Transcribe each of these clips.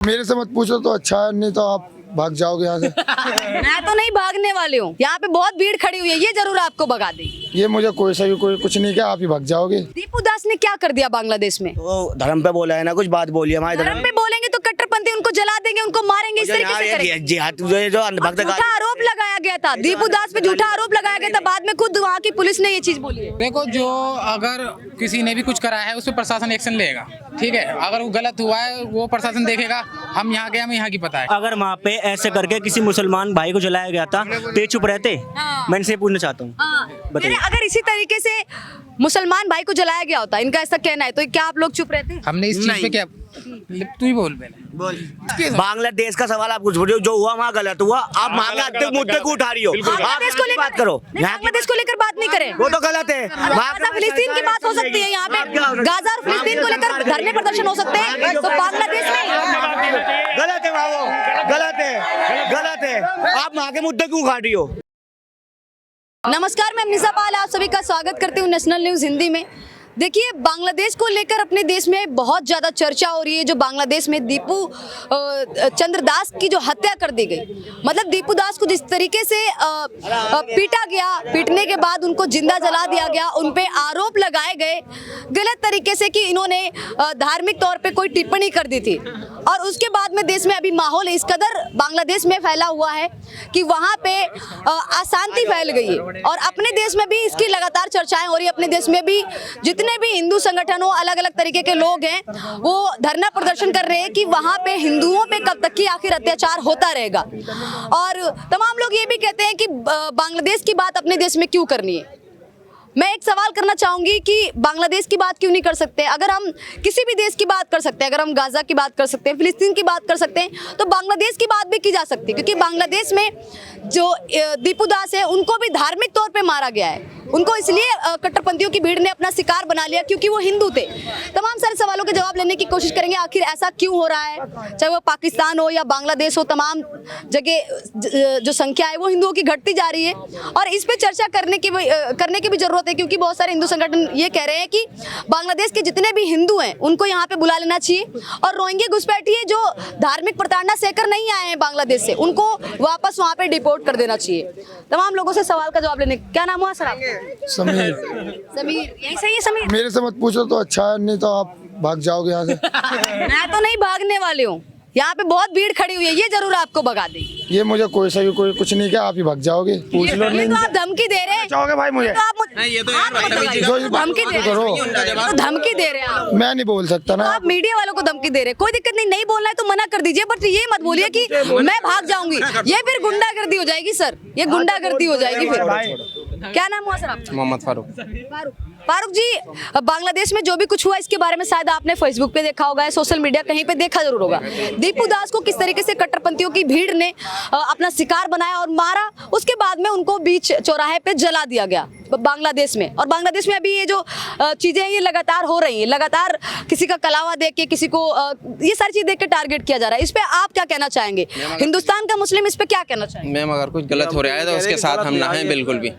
मेरे से मत पूछो तो अच्छा है, नहीं तो आप भाग जाओगे यहाँ से। मैं तो नहीं भागने वाली हूँ, यहाँ पे बहुत भीड़ खड़ी हुई है, ये जरूर आपको भगा देगी। ये मुझे कोई सा भी कोई कुछ नहीं किया, आप ही भाग जाओगे। दीपू दास ने क्या कर दिया बांग्लादेश में? वो धर्म पे बोला है ना, कुछ बात बोली हमारे धर्म पे बोलेंगे तो कट्टरपंथी उनको जला देंगे, उनको मारेंगे, इस तरीके से करेंगे। जिहाद जो अंधभक्त झूठा आरोप लगाया गया था, दीपू दास पे झूठा आरोप लगाया गया था, बाद में खुद वहाँ की पुलिस ने ये चीज बोली है। देखो, जो अगर किसी ने भी कुछ करा है उस पर प्रशासन एक्शन लेगा, ठीक है। अगर वो गलत हुआ है वो प्रशासन देखेगा। हम यहाँ गए, हमें यहाँ की पता है। अगर वहाँ पे ऐसे करके किसी मुसलमान भाई को जलाया गया था तो ये चुप रहते? मैं इनसे पूछना चाहता हूँ, बताइए। अगर इसी तरीके से मुसलमान भाई को जलाया गया होता, इनका ऐसा कहना है, तो क्या आप लोग चुप रहते? हमने इस चीज पे क्या, तू ही बोल पहले। बांग्लादेश का सवाल आप कुछ बोल रहे हो, जो हुआ वहाँ गलत हुआ। आप मांगा मुद्दे को उठा रही हो, बांग्लादेश को लेकर बात करो। बांग्लादेश को लेकर बात नहीं करें, वो तो गलत है। गाजा फिलिस्तीन की बात हो सकती है, यहाँ पे गाजा और फिलिस्तीन को लेकर धरने प्रदर्शन हो सकते हैं, तो बांग्लादेश में गलत है, वो गलत है, गलत है। आप वहाँ के मुद्दे क्यों उठा रही हो? नमस्कार, मैं निशा पाल, आप सभी का स्वागत करती हूँ नेशनल न्यूज हिंदी में। देखिए, बांग्लादेश को लेकर अपने देश में बहुत ज़्यादा चर्चा हो रही है। जो बांग्लादेश में दीपू चंद्र दास की जो हत्या कर दी गई, मतलब दीपू दास को जिस तरीके से पीटा गया, पीटने के बाद उनको जिंदा जला दिया गया, उन पे आरोप लगाए गए गलत तरीके से कि इन्होंने धार्मिक तौर पे कोई टिप्पणी कर दी थी। और उसके बाद में देश में अभी माहौल इस कदर बांग्लादेश में फैला हुआ है कि वहाँ पे अशांति फैल गई है, और अपने देश में भी इसकी लगातार चर्चाएं हो रही है। अपने देश में भी जितने भी हिंदू संगठन हो, अलग अलग तरीके के लोग हैं, वो धरना प्रदर्शन कर रहे हैं कि वहाँ पे हिंदुओं पे कब तक की आखिर अत्याचार होता रहेगा। और तमाम लोग ये भी कहते हैं कि बांग्लादेश की बात अपने देश में क्यों करनी है। मैं एक सवाल करना चाहूंगी कि बांग्लादेश की बात क्यों नहीं कर सकते? अगर हम किसी भी देश की बात कर सकते हैं, अगर हम गाजा की बात कर सकते हैं, फिलिस्तीन की बात कर सकते हैं, तो बांग्लादेश की बात भी की जा सकती है, क्योंकि बांग्लादेश में जो दीपू दास है उनको भी धार्मिक तौर पे मारा गया है। उनको इसलिए कट्टरपंथियों की भीड़ ने अपना शिकार बना लिया क्योंकि वो हिंदू थे। तमाम सारे सवालों के जवाब लेने की कोशिश करेंगे, आखिर ऐसा क्यों हो रहा है, चाहे वो पाकिस्तान हो या बांग्लादेश हो, तमाम जगह जो संख्या है वो हिंदुओं की घटती जा रही है। और इस पे चर्चा करने की भी जरूरत है, क्योंकि बहुत सारे हिंदू संगठन ये कह रहे हैं कि बांग्लादेश के जितने भी हिंदू हैं उनको यहाँ पे बुला लेना चाहिए, और रोहिंग्या घुसपैठिए जो धार्मिक प्रताड़ना सहकर नहीं आए हैं बांग्लादेश से, उनको वापस वहाँ पे डिपोर्ट कर देना चाहिए। तमाम लोगों से सवाल का जवाब लेने, क्या नाम हुआ सर आपका? समीर। समीर, यही सही है समीर? मेरे से मत पूछो तो अच्छा है, नहीं तो आप भाग जाओगे यहाँ से। मैं तो नहीं भागने वाली हूँ, यहाँ पे बहुत भीड़ खड़ी हुई है, ये जरूर आपको भगा देगी। ये मुझे कोई सा भी कोई कुछ नहीं किया, आप ही भाग जाओगे। पूछ लो। ये तो आप धमकी दे रहे हैं। चाहोगे भाई मुझे? तो आप धमकी दे रहे हैं, तो धमकी दे रहे हैं आप। मैं नहीं बोल सकता ना। आप मीडिया वालों को धमकी दे रहे हैं, कोई दिक्कत नहीं, नहीं बोलना है तो मना कर दीजिए, बट ये मत बोलिए कि मैं भाग जाऊंगी, ये फिर गुंडागर्दी हो जाएगी सर, ये गुंडागर्दी हो जाएगी फिर। क्या नाम हुआ सर आपका? मोहम्मद फारूक। फारूक जी, बांग्लादेश में जो भी कुछ हुआ इसके बारे में शायद आपने फेसबुक पे देखा होगा, सोशल मीडिया कहीं पे देखा जरूर होगा। दीपू दास को किस तरीके से कट्टरपंथियों की भीड़ ने अपना शिकार बनाया और मारा, उसके बाद में उनको बीच चौराहे पे जला दिया गया बांग्लादेश में। और बांग्लादेश में अभी ये जो चीजें हैं ये लगातार हो रही हैं, लगातार किसी का कलावा देख के, किसी को ये सारी चीज देख के टारगेट किया जा रहा है। इस पे आप क्या कहना चाहेंगे? हिंदुस्तान का मुस्लिम इस पे क्या कहना चाहेंगे? मैम, अगर कुछ गलत हो रहा है तो उसके साथ हम ना हैं बिल्कुल भी।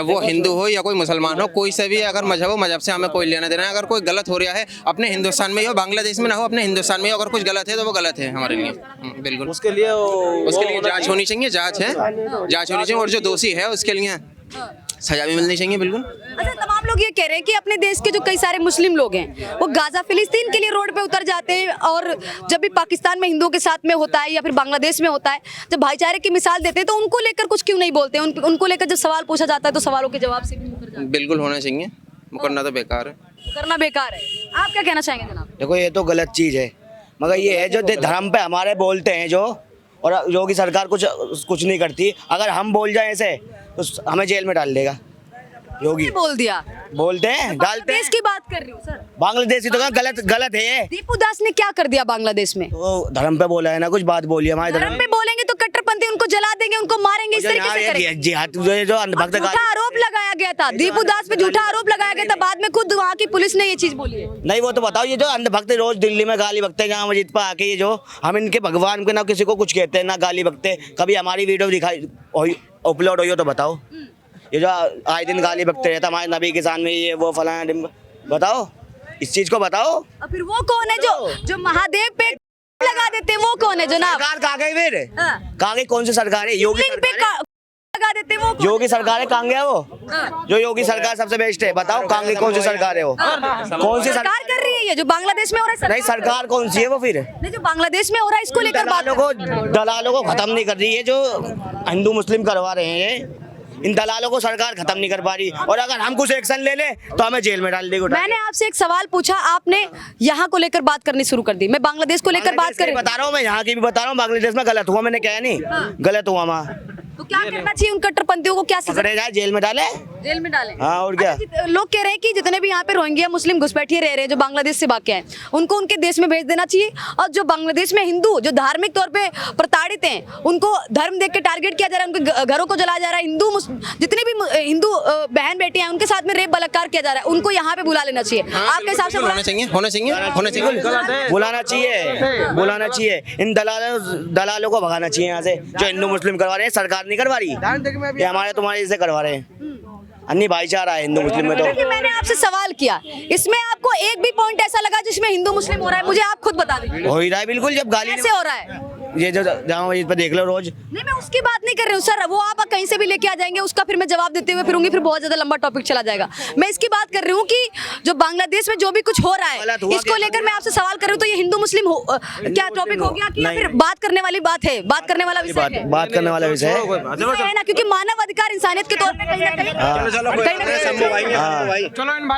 वो हिंदू हो या कोई मुसलमान हो, कोई से भी अगर मजहब हो, मजहब से हमें कोई लेना देना है। अगर कोई गलत हो रहा है अपने हिंदुस्तान में हो, बांग्लादेश में ना हो, अपने हिंदुस्तान में हो, अगर कुछ गलत है तो वो गलत है हमारे लिए। बिल्कुल उसके लिए जांच होनी चाहिए, जांच होनी चाहिए, और जो दोषी है उसके लिए सजा भी मिलनी चाहिए। बिल्कुल। अच्छा, तमाम लोग ये कह रहे हैं कि अपने देश के जो कई सारे मुस्लिम लोग हैं वो गाजा फिलिस्तीन के लिए रोड पे उतर जाते हैं, और जब भी पाकिस्तान में हिंदुओं के साथ में होता है या फिर बांग्लादेश में होता है, जब भाईचारे की मिसाल देते हैं तो उनको लेकर कुछ क्यों नहीं बोलते? उनको लेकर जब सवाल पूछा जाता है तो सवालों के जवाब से भी मुकर जाते हैं। बिल्कुल होना चाहिए, मुकरना तो बेकार है, करना बेकार है। आप क्या कहना चाहेंगे जनाब? देखो, ये तो गलत चीज़ है, मगर ये है जो धर्म पे हमारे बोलते हैं जो, और योगी सरकार कुछ नहीं करती। अगर हम बोल जाए ऐसे तो हमें जेल में डाल देगा योगी। बोल दिया, बोलते हैं, डालते हैं। देश की बात कर रही हूँ सर, बांग्लादेश की तो गलत है ये। दीपू दास ने क्या कर दिया बांग्लादेश में? वो धर्म पे बोला है ना, कुछ बात बोली हमारे धर्म पे बोलेंगे तो कट्टरपंथी उनको जला देंगे, उनको मारेंगे, इस तरीके से करेंगे। जिहाद जो अंधभक्त झूठा आरोप लगाया गया था, दीपू दास पे झूठा आरोप लगाया गया था, बाद में खुद वहाँ की पुलिस ने ये चीज बोली है। नहीं, वो तो बताओ, ये जो अंधभक्त रोज दिल्ली में गाली बकते हैं जहाँ मस्जिद पर आके, ये जो हम इनके भगवान के ना किसी को कुछ कहते हैं ना गाली बकते, कभी हमारी वीडियो दिखाई अपलोड हुई हो तो बताओ। ये जो आए दिन गाली बकते रहता हमारे नबी के सामने, ये वो फलाना, बताओ इस चीज को बताओ। और फिर वो कौन है जो महादेव पे लगा देते वो कौन है जनाब? सरकार कहाँ गई फिर? हाँ। कहाँ गई? कौन सी सरकार है? योगी लिंक पे सरकार है? लगा देते वो कौन योगी सरकार है, कहाँ गया वो? हाँ। जो योगी सरकार सबसे बेस्ट है, बताओ कहाँ गई? कौन सी सरकार है वो? कौन सी सरकार कर रही है ये जो बांग्लादेश में हो रहा है? नहीं, सरकार कौन सी है वो फिर? नहीं, जो बांग्लादेश में हो रहा है इसको लेकर बात दलालों को खत्म नहीं कर रही है, जो हिंदू मुस्लिम करवा रहे हैं इन दलालों को सरकार खत्म नहीं कर पा रही। और अगर हम कुछ एक्शन ले ले तो हमें जेल में डाल देगी। मैंने आपसे एक सवाल पूछा, आपने यहाँ को लेकर बात करनी शुरू कर दी। मैं बांग्लादेश को लेकर बात कर बता रहा हूँ, मैं यहाँ की भी बता रहा हूँ। बांग्लादेश में गलत हुआ, मैंने कहा नहीं गलत हुआ वहाँ। तो क्या करना चाहिए उन कट्टरपंथियों को? क्या सजा? पकड़े जाए, जेल में डाले। जेल में डालें। हाँ, और क्या? लोग कह रहे हैं कि जितने भी यहाँ पे रोहिंग्या मुस्लिम घुसपैठिए रह रहे हैं जो बांग्लादेश से भाग के आए, उनको उनके देश में भेज देना चाहिए। और जो बांग्लादेश में हिंदू जो धार्मिक तौर पे प्रताड़ित हैं, उनको धर्म देख के टारगेट किया जा रहा है, उनके घरों को जलाया जा रहा है। हिंदू जितने भी हिंदू बहन बेटी हैं उनके साथ में रेप बलात्कार किया जा रहा है, उनको यहाँ पे बुला लेना चाहिए। आपके हिसाब से होना चाहिए, होना चाहिए, होना चाहिए, बुलाना चाहिए, बुलाना चाहिए। इन दलालों को भगाना चाहिए यहाँ से, जो हिंदू मुस्लिम करवा रहे हैं। सरकार नहीं करवा रही, ये हमारे तुम्हारे जैसे करवा रहे हैं। अन्य भाईचारा है हिंदू मुस्लिम में। तो देखिए, मैंने आपसे सवाल किया, इसमें आपको एक भी पॉइंट ऐसा लगा जिसमें हिंदू मुस्लिम हो रहा है? मुझे आप खुद बता दीजिए। हो ही रहा है बिल्कुल। जब गाली कैसे हो रहा है? ये जो जहाँ वहीं पे देख लो रोज। नहीं, मैं उसकी बात नहीं कर रही हूँ सर, वो आप कहीं से भी लेके आ जाएंगे, उसका फिर मैं जवाब देते हुए फिरूंगी, फिर बहुत ज्यादा लंबा टॉपिक चला जाएगा। मैं इसकी बात कर रही हूँ कि जो बांग्लादेश में जो भी कुछ हो रहा है इसको लेकर मैं आपसे सवाल कर रही हूँ। तो ये हिंदू मुस्लिम क्या टॉपिक हो गया कि या फिर बात करने वाली बात है, बात करने वाला विषय है? बात करने वाला विषय है ना, क्योंकि मानव अधिकार इंसानियत के तौर पे कहीं ना कहीं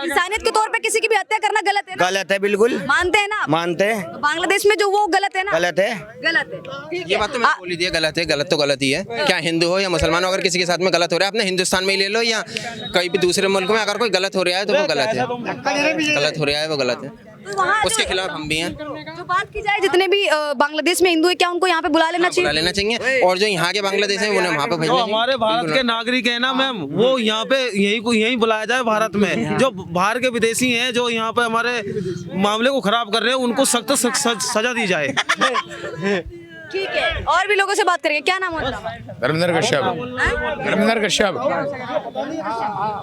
इंसानियत के तौर पे किसी की भी हत्या करना गलत है ना? गलत है बिल्कुल। मानते हैं ना आप? मानते हैं। तो बांग्लादेश में जो वो गलत है ना? गलत है, गलत है। ठीक ये है। बात तो मैंने बोली दी है, गलत है, गलत तो गलत ही है। क्या हिंदू हो या मुसलमान हो, अगर किसी के साथ में गलत हो रहा है, अपने हिंदुस्तान में ही ले लो या कहीं भी दूसरे मुल्क में अगर कोई गलत हो रहा है तो वो गलत है, गलत हो रहा है वो गलत है। तो वहाँ उसके खिलाफ हम भी हैं। जो बात की जाए जितने भी बांग्लादेश में हिंदू है, क्या उनको यहाँ पे बुला लेना बुला चाहिए? लेना चाहिए, और जो यहाँ के बांग्लादेश हैं उन्हें वहाँ पे भेजना जो चाहिए। हमारे भारत के नागरिक है ना मैम, वो यहाँ पे यहीं बुलाया जाए भारत में। जो बाहर के विदेशी हैं जो यहाँ पे हमारे मामले को खराब कर रहे हैं, उनको सख्त सजा दी जाए। ठीक है, और भी लोगों से बात करेंगे। क्या नाम है? धर्मेंद्र कश्यप। धर्मेंद्र कश्यप।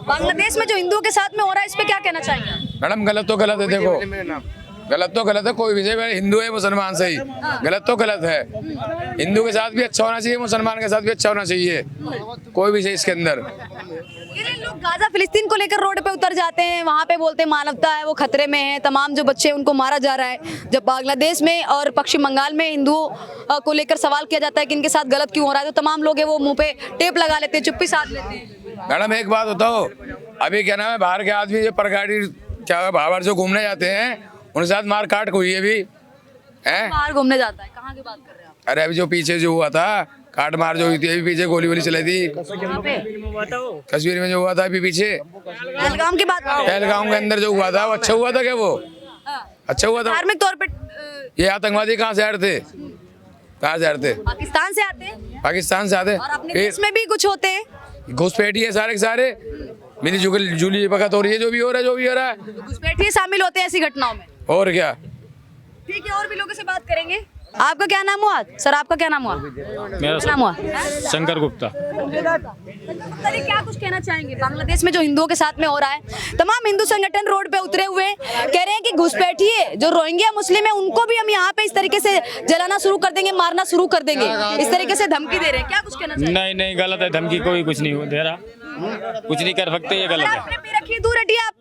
बांग्लादेश में जो हिंदुओं के साथ में हो रहा है इस पे क्या कहना चाहेंगे? मैडम गलत तो गलत है, देखो गलत तो गलत है। कोई विषय हिंदू है मुसलमान सही, गलत तो गलत है। हिंदू के साथ भी अच्छा होना चाहिए, मुसलमान के साथ भी अच्छा होना चाहिए, कोई विषय इसके अंदर। ये लोग गाजा फिलिस्तीन को लेकर रोड पे उतर जाते हैं, वहाँ पे बोलते हैं मानवता है वो खतरे में है, तमाम जो बच्चे उनको मारा जा रहा है। जब बांग्लादेश में और पश्चिम बंगाल में हिंदुओं को लेकर सवाल किया जाता है कि इनके साथ गलत क्यों हो रहा है, तो तमाम लोग है वो मुंह पे टेप लगा लेते हैं, चुप्पी साध लेते हैं। मैडम एक बात बताओ, अभी क्या नाम है, बाहर के आदमी जो परगाड़ी क्या बाहर जो घूमने जाते हैं उनके साथ मार काट हुई है अभी है। बाहर घूमने जाता है, कहाँ की बात कर रहे हैं आप? अरे अभी जो पीछे जो हुआ था काट मार जो हुई थी, अभी पीछे गोली वोली चलाई थी कहाँ पे? कश्मीर में जो हुआ था अभी पीछे, पहलगाम की बात। पहलगाम के अंदर जो हुआ था वो अच्छा हुआ था क्या? वो अच्छा हुआ था? धार्मिक तौर पे ये आतंकवादी कहाँ से आ रहे थे? कहाँ से आ रहे थे? पाकिस्तान से आते हैं पाकिस्तान से आते। और अपने देश में भी कुछ होते हैं। घुसपैठी है सारे के सारे, मिली जुली भगत हो रही है, जो भी हो रहा है, जो भी हो रहा है, घुसपैठिए शामिल होते हैं ऐसी घटनाओं में। और क्या। ठीक है, और भी लोगों से बात करेंगे। आपका क्या नाम हुआ सर? आपका क्या नाम हुआ? मेरा क्या नाम हुआ? शंकर गुप्ता। अरे क्या कुछ कहना चाहेंगे बांग्लादेश में जो हिंदुओं के साथ में हो रहा है? तमाम हिंदू संगठन रोड पे उतरे हुए हैं, कह रहे हैं कि घुसपैठिए जो रोहिंग्या मुस्लिम है उनको भी हम यहाँ पे इस तरीके से जलाना शुरू कर देंगे, मारना शुरू कर देंगे, इस तरीके से धमकी दे रहे हैं। क्या कुछ कहना चाहिए? नहीं नहीं, गलत है, धमकी कोई कुछ नहीं दे रहा, कुछ नहीं कर सकते, ये गलत है। आपने भी रखी, दूर हटिए आप,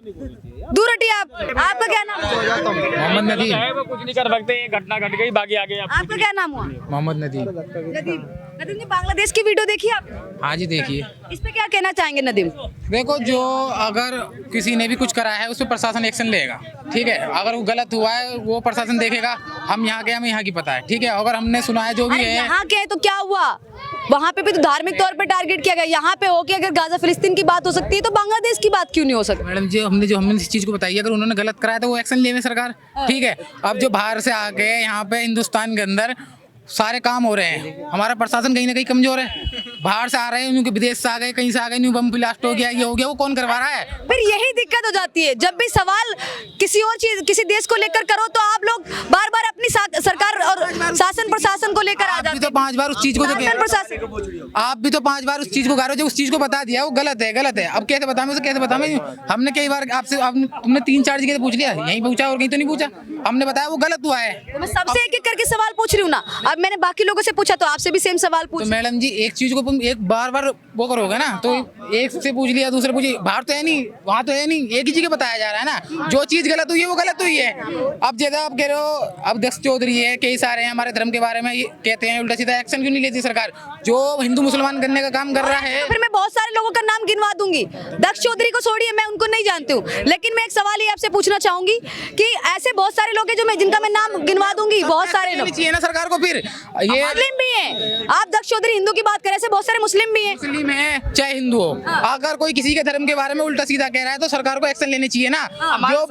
दूर हटिए आप। आपका क्या नाम हुआ? मोहम्मद नदीम। वो कुछ नहीं कर सकते, ये घटना घट गई, बाकी आगे आप। आपका क्या नाम हुआ? मोहम्मद नदीम। नदीम। नदीम जी, बांग्लादेश की वीडियो देखी आप? हाँ जी देखिए, इस पे क्या कहना चाहेंगे नदीम? देखो जो अगर किसी ने भी कुछ करा है उस पर प्रशासन एक्शन लेगा, ठीक है। अगर वो गलत हुआ है वो प्रशासन देखेगा, हम यहाँ के, हमें यहाँ की पता है, ठीक है। अगर हमने सुना है जो भी अरे है, यहाँ के है तो क्या हुआ? वहाँ पे भी तो धार्मिक तौर पे टारगेट किया गया। यहाँ पे हो कि अगर गाजा फिलिस्तीन की बात हो सकती है तो बांग्लादेश की बात क्यों नहीं हो सकती? मैडम जो हमने इस चीज को बताई, अगर उन्होंने गलत कराया तो वो एक्शन लेवे सरकार, ठीक है। अब जो बाहर से आके यहाँ पे हिंदुस्तान के अंदर सारे काम हो रहे हैं, हमारा प्रशासन कहीं ना कहीं कमजोर है। बाहर से आ रहे हैं, उनके विदेश से आ गए, कहीं से आ गए, न्यू बम ब्लास्ट हो गया, ये हो गया, वो कौन करवा रहा है? फिर यही दिक्कत हो जाती है, जब भी सवाल किसी और चीज किसी देश को लेकर करो तो आप लोग बार बार अपनी सरकार और शासन प्रशासन प्रशासन को लेकर आ आप भी जाते तो 5 बार उस चीज को जो कह शासन रहे हो, प्रशासन आप भी तो 5 बार उस चीज को गा रहे हो जो उस चीज को बता दिया वो गलत है अब कैसे बताऊं उसे कैसे बताऊं हमने कई बार आपसे तुमने 3-4 जगह पूछ लिया, यहीं पूछा और कहीं तो नहीं पूछा, हमने बताया वो गलत हुआ है। तो मैं सबसे एक एक करके सवाल पूछ रही हूँ ना, अब मैंने बाकी लोगों से पूछा तो आपसे भी सेम सवाल तो पूछ। मैडम जी एक चीज को तुम एक बार वो करोगे ना, तो एक से पूछ लिया दूसरे पूछिए, बाहर तो है नहीं वहाँ तो है नहीं, एक ही चीज बताया जा रहा है ना, जो चीज गलत हुई है वो गलत हुई है। अब जैसा आप कह रहे हो, अब दक्ष चौधरी है, कई सारे हैं हमारे धर्म के बारे में ये कहते हैं, उल्टा सीधा एक्शन क्यों नहीं लेती सरकार जो हिंदू मुसलमान करने का काम कर रहा है। फिर मैं बहुत सारे लोगों का नाम गिनवा दूंगी, दक्ष चौधरी को छोड़िए, मैं उनको नहीं जानती हूँ, लेकिन मैं एक सवाल ये आपसे पूछना चाहूंगी कि ऐसे बहुत सारे लोग हैं जो मैं जिनका मैं नाम गिनवा दूंगी, बहुत सारे लोग चाहिए ना सरकार को। फिर ये मुस्लिम भी है, आप दक्ष चौधरी हिंदू की बात करें, ऐसे बहुत सारे मुस्लिम भी हैं। मुस्लिम है चाहे हिंदू हो, अगर कोई किसी के धर्म के बारे में उल्टा सीधा कह रहा है तो सरकार को एक्शन लेनी चाहिए ना। जो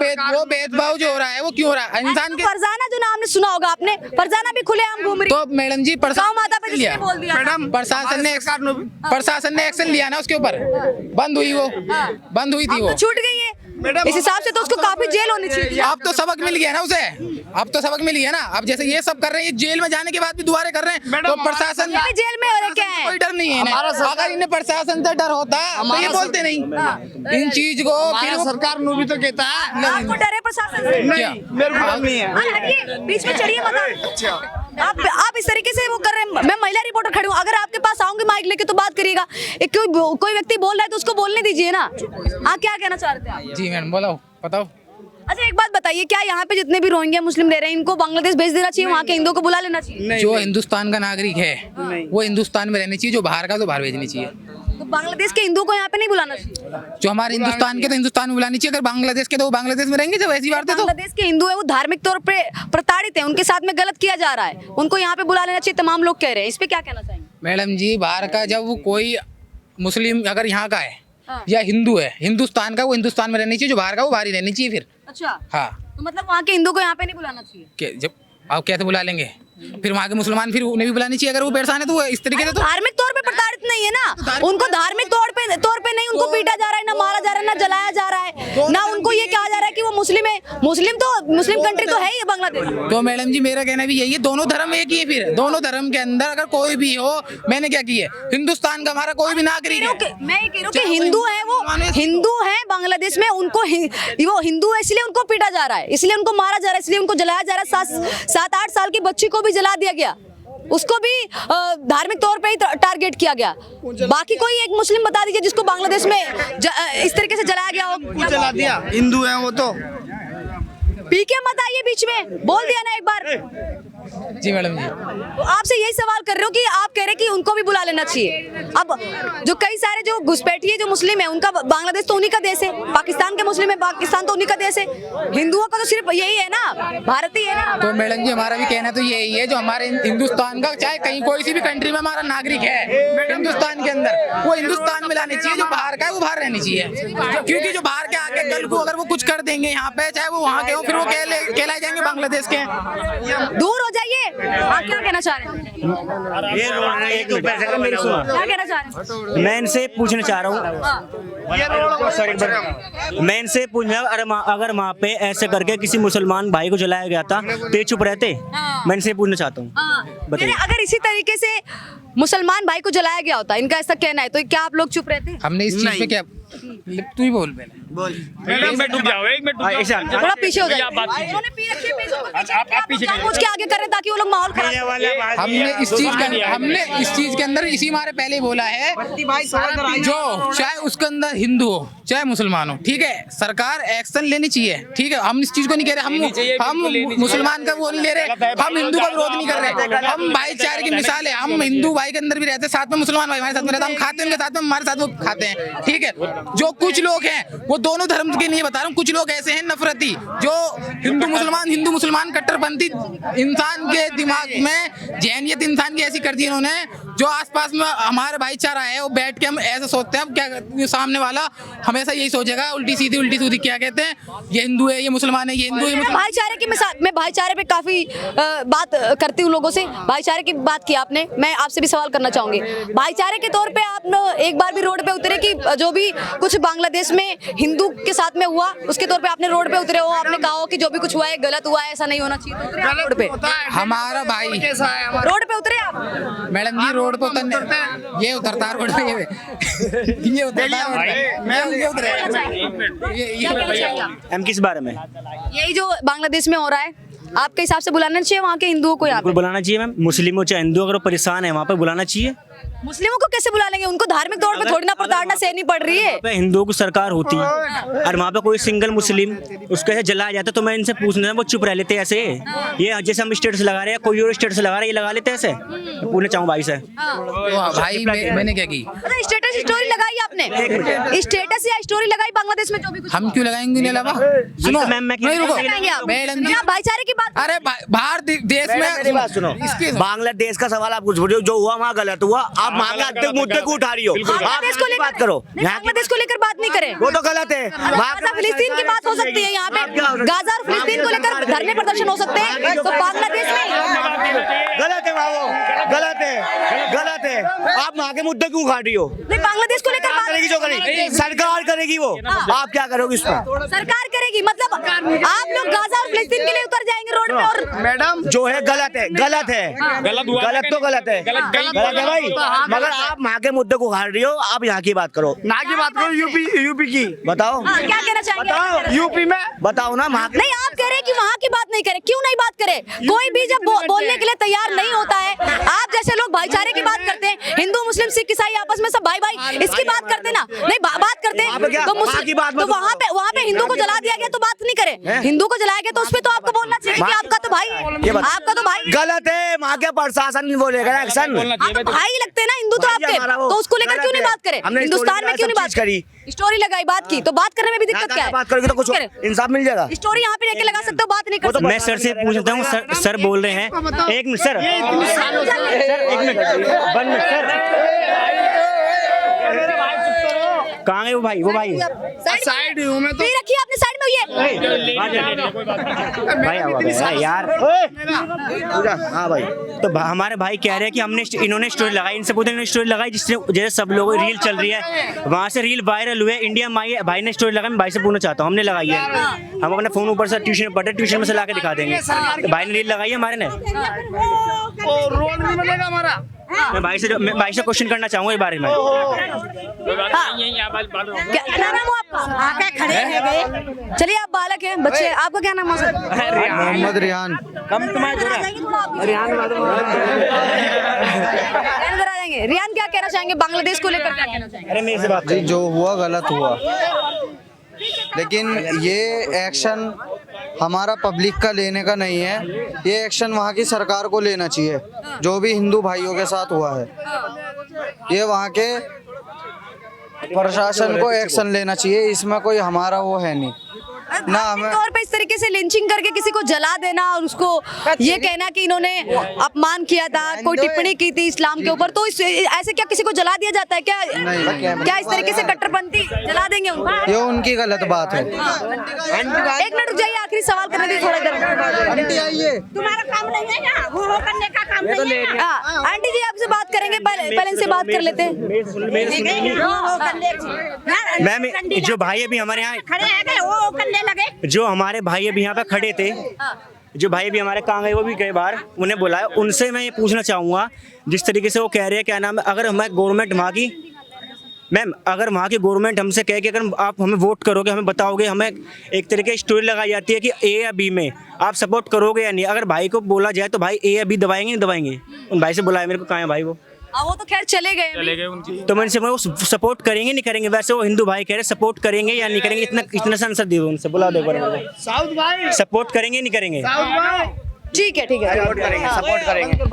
भेदभाव जो हो रहा है वो क्यों हो रहा है इंसान के। फरजाना जो नाम सुना होगा आपने, फरजाना भी खुलेआम घूम रही तो मैडम जी गाँव माता पे जिसने बोल दिया था। प्रशासन ने एक्शन लिया ना उसके ऊपर, बंद हुई थी अब वो तो छूट गई है, इस हिसाब से तो उसको काफी जेल होनी चाहिए। अब तो सबक मिल गया ना उसे, अब तो सबक मिल गया ना। अब जैसे ये सब कर रहे हैं, जेल में जाने के बाद भी दोबारा कर रहे हैं, तो प्रशासन ये भी जेल में हो रहे क्या है? कोई डर नहीं है इन्हें। अगर इन्हें प्रशासन से डर होता तो ये बोलते नहीं इन चीज को। फिर वो सरकार नु भी तो कहता है आपको डर है प्रशासन से? क्या? मेरे को डर नहीं है। हटिए, बीच में चढ़िए मत। आप इस तरीके से वो कर रहे हैं। मैं महिला रिपोर्टर खड़ी हूँ, अगर आपके पास आऊंगी माइक लेके तो बात करिएगा। एक कोई व्यक्ति बोल रहा है तो उसको बोलने दीजिए ना। हाँ, क्या कहना चाहते हैं आप? जी मैडम बताओ। अच्छा, एक बात बताइए, क्या यहाँ पे जितने भी रोहिंग्या मुस्लिम रह रहे हैं इनको बांग्लादेश भेज देना चाहिए, वहाँ के हिंदुओं को बुला लेना चाहिए? जो हिंदुस्तान का नागरिक है वो हिंदुस्तान में रहनी चाहिए, जो बाहर का तो बाहर भेजनी चाहिए। तो बांग्लादेश के हिंदुओं को यहाँ पे नहीं बुलाना चाहिए? जो हमारे हिंदुस्तान के तो हिंदुस्तान में बुलानी चाहिए, अगर बांग्लादेश के तो वो बांग्लादेश में रहेंगे। जब ऐसी बात है तो बांग्लादेश के हिंदू है वो धार्मिक तौर पे प्रताड़ित है, उनके साथ में गलत किया जा रहा है, उनको यहाँ पे बुला लेना चाहिए, तमाम लोग कह रहे हैं। इस पे क्या कहना चाहेंगे? मैडम जी बाहर का जब वो कोई मुस्लिम अगर यहाँ का है या हिंदू है हिंदुस्तान का, वो हिंदुस्तान में रहनी चाहिए, जो बाहर का वो बाहर ही रहनी चाहिए फिर। अच्छा, हाँ, तो मतलब वहाँ के हिंदू को यहाँ पे नहीं बुलाना चाहिए? जब आप कैसे बुला लेंगे फिर वहाँ के मुसलमान, फिर उन्हें भी बुलानी चाहिए अगर वो परेशान है तो वो इस तरीके से। तो धार्मिक तौर पे प्रताड़ित नहीं है ना, उनको धार्मिक तौर पे नहीं, उनको पीटा जा रहा है, ना मारा जा रहा है, ना जलाया जा रहा है, ना उनको ये कहा जा रहा है कि वो मुस्लिम है। मुस्लिम कंट्री तो है ही बांग्लादेश। तो मैडम जी मेरा कहना भी यही है, दोनों धर्म एक ही है। फिर दोनों धर्म के अंदर अगर कोई भी हो, मैंने क्या किया, हिंदुस्तान का हमारा कोई भी नागरिक है, मैं ये कह रही हूँ कि हिंदू है, वो हिंदू है बांग्लादेश में, उनको वो हिंदू है इसलिए उनको पीटा जा रहा है, इसलिए उनको मारा जा रहा है, इसलिए उनको जलाया जा रहा है। 7-8 साल की बच्ची को भी जला दिया गया, उसको भी धार्मिक तौर पे ही टारगेट किया गया। बाकी कोई एक मुस्लिम बता दीजिए जिसको बांग्लादेश में इस तरीके से जलाया गया हो। जला दिया, हिंदू है वो तो। पी के मत आइए बीच में, बोल दिया ना एक बार। जी मैडम जी, तो आपसे यही सवाल कर रहे हो कि आप कह रहे हैं कि उनको भी बुला लेना चाहिए। अब जो कई सारे जो घुसपैठिए जो मुस्लिम है, उनका बांग्लादेश तो उन्हीं का देश है, पाकिस्तान के मुस्लिम है, पाकिस्तान तो उन्हीं का देश है, हिंदुओं का तो सिर्फ यही है ना, भारत ही है ना। तो मैडम जी हमारा भी कहना तो यही है, जो हमारे हिंदुस्तान का चाहे कहीं कोई सी भी कंट्री में हमारा नागरिक है हिंदुस्तान के अंदर, वो हिंदुस्तान में लानी चाहिए, जो बाहर का है वो बाहर रहनी चाहिए। क्योंकि जो बाहर के आके कल को अगर वो कुछ कर देंगे यहाँ पे, चाहे वो वहाँ के हो, फिर वो कहलाए जाएंगे बांग्लादेश के। दूर हो जाइए। आप क्या कहना चाह रहे हैं? क्या कहना चाह रहे हैं? मैं इनसे पूछना चाह रहा हूँ, मैं इनसे पूछना, अगर वहाँ पे ऐसे करके किसी मुसलमान भाई को जलाया गया था तो ये चुप रहते? मैं इनसे पूछना चाहता हूँ, बताइए। अगर इसी तरीके से मुसलमान भाई को जलाया गया होता, इनका ऐसा कहना है, तो क्या आप लोग चुप रहते? हमने इस चीज पे क्या, तू ही बोल पहले। एक मिनट रुक जाओ, थोड़ा पीछे हो जाइए। आप बात कीजिए। उन्होंने पी रखी है, पीछे को पीछे आप क्या पीछे जानबूझ के आगे कर रहे हैं ताकि वो लोग माहौल खराब करें। हमने इस चीज के अंदर इसी हमारे पहले ही बोला है, जो चाहे उसके अंदर हिंदू हो चाहे मुसलमान हो, ठीक है, सरकार एक्शन लेनी चाहिए, ठीक है। हम इस चीज को नहीं कह रहे, हम मुसलमान का वो नहीं ले रहे, हम हिंदू का विरोध नहीं कर रहे, हम भाईचारे की मिसाल है। हम हिंदू भाई के अंदर भी रहते हैं, साथ में मुसलमान भाई हमारे साथ में रहते हैं, हम खाते हैं उनके साथ में, हमारे साथ वो खाते हैं, ठीक है। जो कुछ लोग हैं वो दोनों धर्म के नहीं बता रहा हूँ, कुछ लोग ऐसे हैं नफरती, जो हिंदू मुसलमान कट्टरपंथी इंसान के दिमाग में जहनियत इंसान की ऐसी कर दी इन्होंने, जो आसपास में हमारे भाईचारा है वो बैठ के हम ऐसा सोचते हैं, क्या ये सामने वाला हमेशा यही सोचेगा उल्टी सीधी क्या कहते हैं, ये हिंदू है, ये मुसलमान है, ये हिंदू है, ये मुसलमान। भाईचारे की मिसाल, मैं भाईचारे पे काफी बात करती हूँ लोगों से। भाईचारे की बात की आपने, मैं आपसे भी सवाल करना चाहूंगी। भाईचारे के तौर पे आप एक बार भी रोड पे उतरे कि जो भी कुछ बांग्लादेश में हिंदू के साथ में हुआ उसके तौर पे आपने रोड पे उतरे हो, आपने कहा हो कि जो भी कुछ हुआ है गलत हुआ है, ऐसा नहीं होना चाहिए, तो उतरे आप रोड पे? हमारा भाई रोड पे उतरे आप? मैडम जी रोड पे उतरने ये उतरता है रोड पे, ये उतरता है रोड पे, ये उतरे ये हम किस बारे में यही जो बांग्लादेश में हो रहा है, आपके हिसाब से बुलाना चाहिए वहाँ के हिंदुओं को? यहाँ पे बुलाना चाहिए मैम, मुस्लिमों चाहे हिंदू, अगर वो परेशान है वहाँ पे बुलाना चाहिए। मुस्लिमों को कैसे बुला लेंगे? उनको धार्मिक तौर पे थोड़ी ना प्रताड़ना सहनी पड़ रही है। वहाँ पे हिंदुओं की सरकार होती है और वहाँ पे कोई सिंगल मुस्लिम उसको ऐसे जलाया जाता, तो मैं इनसे पूछना, वो चुप रह लेते ऐसे? ये जैसे हम स्टेटस लगा रहे हैं, कोई और स्टेटस लगा रहा है, ये लगा लेते ऐसे? पूछना चाहूँ भाई से। भाई मैंने क्या की? स्टेटस स्टोरी लगाई आपने, स्टेटस या स्टोरी लगाई बांग्लादेश में जो भी कुछ? हम क्यों लगाएंगे? नहीं लगा सुनो मैम, मैं नहीं रुको मैडम जी, भाईचारे की बात। अरे बाहर देश में मेरी बात सुनो, बांग्लादेश का सवाल आप कुछ बोलो, जो हुआ वहाँ गलत हुआ, आप बांग्लादेश मुद्दे को उठा रही हो, बांग्लादेश को लेकर बात करो, बांग्लादेश को लेकर बात नहीं करें, वो तो गलत है। गाजा फिलिस्तीन की बात हो सकती है, यहाँ पे गाजा और फिलिस्तीन को लेकर धरने प्रदर्शन हो सकते हैं, तो बांग्लादेश में गलत है, गलत है, गलत है। आप वहाँ के मुद्दे क्यों उठा रही हो? नहीं, बांग्लादेश को लेकर बात करेगी, जो करेगी सरकार करेगी, वो आप क्या करोगे इस पर? सरकार करेगी, मतलब आप लोग गाजा और फिलिस्तीन के लिए उतर जाएंगे रोड पे? और मैडम जो है गलत है, गलत है, गलत तो गलत है, गलत है भाई, मगर आप वहाँ के मुद्दे को उठा रही हो, आप यहाँ की बात करो, ना की बात करो, यूपी की बताओ। क्या कहना चाहेंगे? यूपी में बताओ ना, वहाँ नहीं, आप कह रहे हैं कि वहाँ की बात नहीं करें, क्यों नहीं बात करें? कोई भी जब बोलने के लिए तैयार नहीं होता है, आप जैसे लोग भाईचारे की बात करते हैं, हिंदू मुस्लिम सिख ईसाई आपस में सब भाई भाई इसकी बात करते ना, नहीं बात करते हैं तो मुस्लिम, तो वहाँ पे हिंदू को जला दिया गया तो बात नहीं करें, हिंदू को जलाया गया तो उस पर तो आपको बोलना चाहिए कि आपका तो भाई गलत है, वहाँ के प्रशासन बोलेगा ना एक्शन। भाई लगते हैं ना हिंदू तो आपके, तो उसको लेकर क्यों नहीं बात करें? हिंदुस्तान में क्यों नहीं बात करी? स्टोरी लगाई, बात की, तो बात करने में भी दिक्कत क्या है? बात करोगे तो कुछ इंसाफ मिल जाएगा। स्टोरी यहाँ पे लेके लगा सकते हो, बात नहीं कर सकते। मैं सर से पूछता हूँ, सर बोल रहे हैं, एक मिनट सर, एक मिनट, 1 मिनट सर, कहाँ है वो भाई? साइड हूँ मैं तो। रखिए आपने साइड में, ये भाई यार, हाँ भाई, तो हमारे भाई कह रहे हैं कि हमने इन्होंने स्टोरी लगाई, इनसे पूछते इन्होंने स्टोरी लगाई, जिससे जैसे सब लोग रील चल रही है, वहाँ से रील वायरल हुए, इंडिया में भाई ने स्टोरी लगाई, मैं भाई से पूछना चाहता हूँ, हमने लगाई है, हम अपने फोन ऊपर से ट्यूशन पढ़े, ट्यूशन में से ला के दिखा देंगे, तो भाई ने रील लगाई है हमारे ने। रोड नहीं बनेगा हमारा। मैं भाई से क्वेश्चन करना चाहूँगा इस बारे में। क्या नाम हो आपका? खड़े हैं, चलिए आप बालक हैं, बच्चे, आपका क्या नाम है? मोहम्मद रियान। रियान क्या कहना चाहेंगे बांग्लादेश को लेकर, क्या कहना चाहेंगे? अरे मेरे से बात जी, जो हुआ गलत हुआ, लेकिन ये एक्शन हमारा पब्लिक का लेने का नहीं है, ये एक्शन वहाँ की सरकार को लेना चाहिए। जो भी हिंदू भाइयों के साथ हुआ है, ये वहाँ के प्रशासन को एक्शन लेना चाहिए, इसमें कोई हमारा वो है नहीं ना। हमें तौर पे इस तरीके से लिंचिंग करके किसी को जला देना और उसको ये कहना कि इन्होंने अपमान किया था, कोई टिप्पणी की थी इस्लाम के ऊपर, तो ऐसे क्या किसी को जला दिया जाता है क्या? क्या इस तरीके से कट्टरपंथी जला देंगे उनको? ये उनकी गलत बात है। एक मिनट रुक जाइए, आखिरी सवाल करने दीजिए थोड़ा देर। तुम्हारा काम नहीं है क्या? वो करने का काम नहीं है। आंटी जी आपसे बात करेंगे, पहले इनसे बात कर लेते हैं। मैम, जो भाई अभी हमारे यहाँ खड़े हैं वो करने लगे, जो हमारे भाई अभी यहाँ पे खड़े थे, जो भाई भी हमारे कहाँ गए, वो भी गए बाहर, उन्हें बुलाया, उनसे मैं ये पूछना चाहूँगा, जिस तरीके से वो कह रहे हैं, क्या नाम है, अगर हमारी गवर्नमेंट वहाँ की, मैम अगर वहाँ की गवर्नमेंट हमसे कहे कि अगर आप हमें वोट करोगे, हमें बताओगे, हमें एक तरीके की स्टोरी लगाई जाती है कि ए या बी में आप सपोर्ट करोगे या नहीं, अगर भाई को बोला जाए तो भाई ए या बी दबाएंगे नहीं दबाएंगे? उन भाई से बुलाया मेरे को, कहाँ है भाई वो तो खैर चले गए उनकी। तो मैं वो सपोर्ट करेंगे नहीं करेंगे? वैसे वो हिंदू भाई कह रहे सपोर्ट करेंगे या नहीं करेंगे, इतना सा आंसर दिए उनसे, बुला दो सपोर्ट करेंगे नहीं करेंगे? ठीक है, सपोर्ट करेंगे।